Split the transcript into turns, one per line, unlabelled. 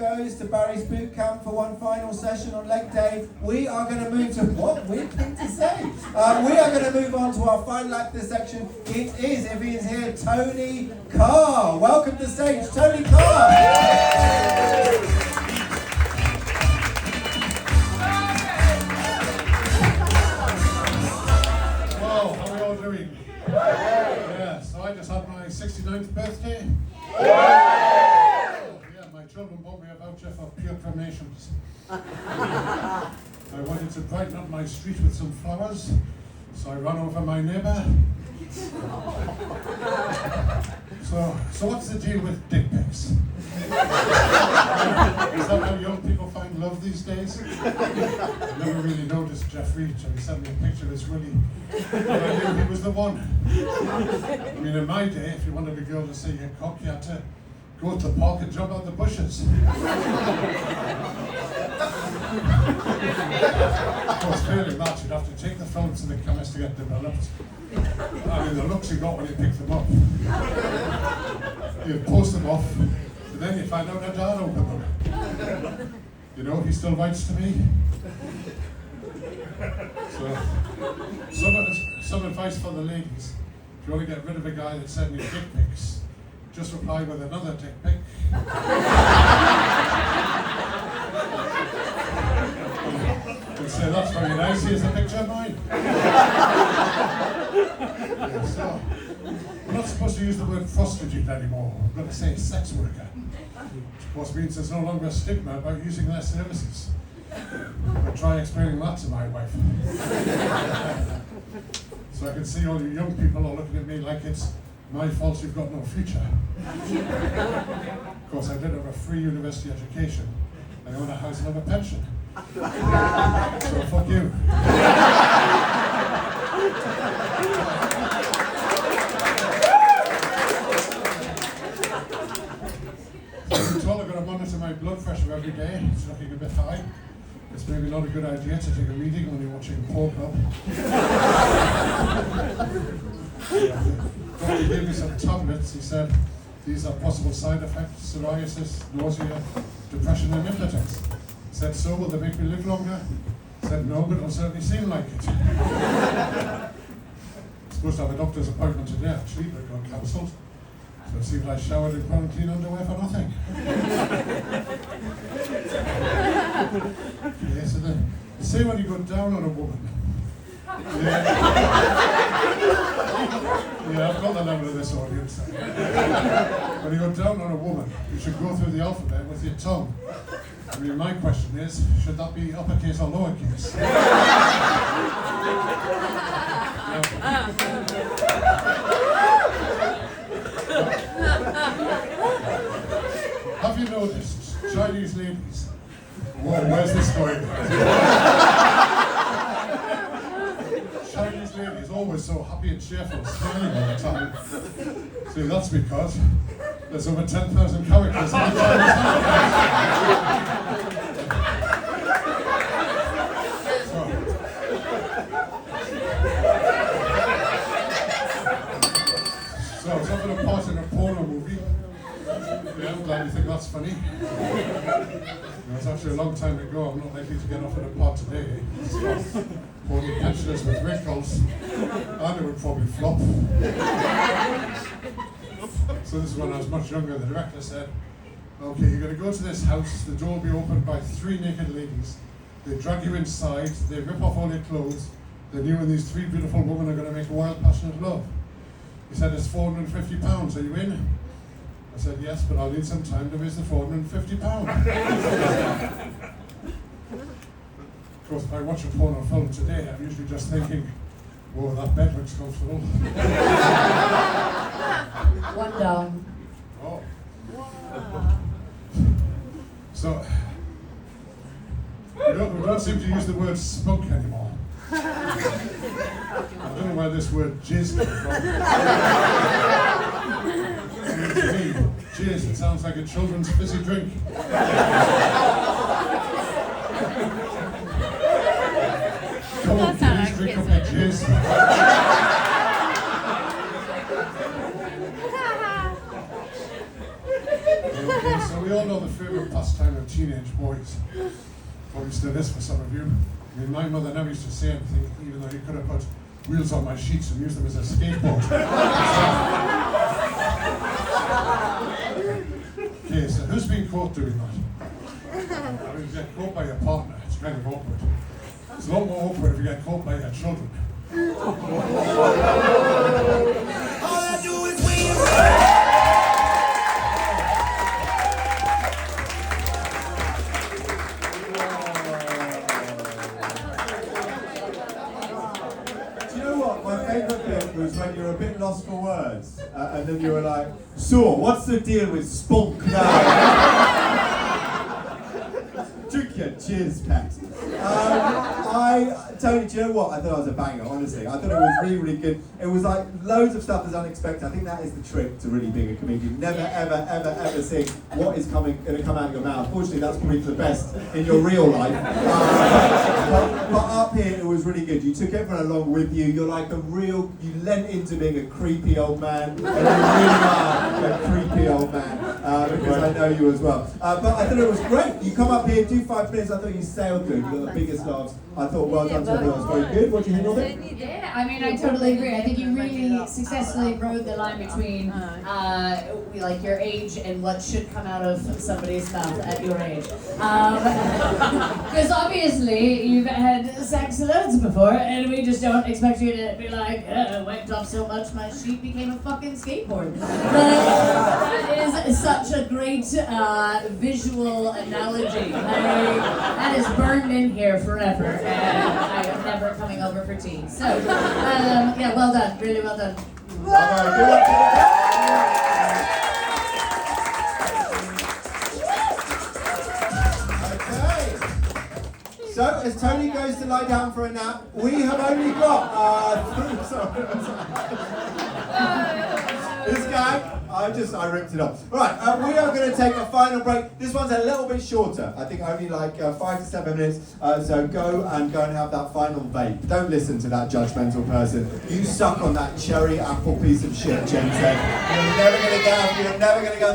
Goes to Barry's boot camp for one final session on leg day. We are going to move to what weird thing to say. We are going to move on to our final act of this section. It is, if he is here, Tony Carr. Welcome to the stage, Tony Carr.
Well, how are we all doing? Yeah, so I just had my 69th birthday. My children bought me a voucher for pure cremations. I wanted to brighten up my street with some flowers, so I ran over my neighbour. So what's the deal with dick pics? Is that how young people find love these days? I never really noticed Jeffrey until he sent me a picture of his Willie. But I knew he was the one. I mean, in my day, if you wanted a girl to see your cock, you had to go to the park and jump out the bushes. Of course, failing that, you'd have to take the films to the chemist to get developed. I mean, the looks you got when you pick them up. You'd post them off, and then you find out how dad opened them. You know, he still writes to me. So, some advice for the ladies. If you want to get rid of a guy that's sending you dick pics, just reply with another dick pic. And say, that's very nice, here's a picture of mine. Yeah, so, we're not supposed to use the word prostitute anymore. We're going to say sex worker. Which of course means there's no longer a stigma about using their services. I'll try explaining that to my wife. So I can see all you young people are looking at me like it's my fault you've got no future. Of course, I did have a free university education. I own a house and have a pension. So fuck you. I'm told I've got to monitor my blood pressure every day. It's looking a bit high. It's maybe not a good idea to take a reading when you're watching Pornhub. He gave me some tablets. He said these are possible side effects: psoriasis, nausea, depression, and impotence. He said, so will they make me live longer? I said, no, but it'll certainly seem like it. I'm supposed to have a doctor's appointment today, actually, but it got cancelled. So it seems I showered in clean underwear for nothing. Yeah, so then, say when you go down on a woman. Yeah, I've got the level of this audience. When you go down on a woman, you should go through the alphabet with your tongue. I mean, my question is, should that be uppercase or lowercase? Have you noticed Chinese ladies? Whoa, where's this going? Chinese ladies always so happy and cheerful, smiling all the time. See, that's because there's over 10,000 characters in the Chinese alphabet. So I was offered a part in a porno movie. Yeah, I'm glad you think that's funny. It was actually a long time ago. I'm not likely to get offered a part today. Porno pensioners with wrinkles, and it would probably flop. So this is when I was much younger. The director said, okay, you're going to go to this house, the door will be opened by 3 naked ladies. They drag you inside, they rip off all your clothes, then you and these 3 beautiful women are going to make a wild, passionate love. He said, it's £450, are you in? I said, yes, but I'll need some time to raise the £450. Of course, if I watch a porno film today, I'm usually just thinking, whoa, that bed looks comfortable.
One down.
Oh. So, we don't seem to use the word spunk anymore. I don't know where this word jizz came from. To me, jizz, it sounds like a children's fizzy drink. Come on, please drink up your jizz. Okay, so we all know the favourite pastime of teenage boys. Probably still is for some of you. I mean, my mother never used to say anything, even though you could have put wheels on my sheets and used them as a skateboard. Okay, so who's been caught doing that? I mean, you get caught by your partner, it's kind of awkward. It's a lot more awkward if you get caught by your children.
All I do is win. Do you know what? My favourite bit was when you were a bit lost for words, and then you were like, "So, what's the deal with spunk now?" Drink your jizz, Pat. Tony, do you know what? I thought it was a banger, honestly. I thought it was really, really good. It was like loads of stuff that's unexpected. I think that is the trick to really being a comedian. Never, ever, ever, ever seeing what is going to come out of your mouth. Fortunately, that's probably for the best in your real life. But up here, it was really good. You took everyone along with you. You're like you lent into being a creepy old man. And you really are a creepy old man, because I know you as well. But I thought it was great. You come up here, do 5 minutes. I thought you sailed good. You got the biggest laughs. I thought, well done to everyone. It was very good. What do you think of it?
Yeah, I mean, I totally agree. I think you really successfully rode the line between like your age and what should come out of somebody's mouth at your age. Because obviously you've had sex loads before, and we just don't expect you to be like, wiped off so much my sheet became a fucking skateboard. That is such a great visual analogy. That is burned in here forever, and I am never coming over for tea. So, yeah, well done, really well done.
So, as Tony goes to lie down for a nap, we have only got this guy. I ripped it off. Right, we are going to take a final break. This one's a little bit shorter. I think only like 5 to 7 minutes. So go and have that final vape. Don't listen to that judgmental person. You suck on that cherry apple piece of shit, Jen said. You're never going to get up. You're never going to go.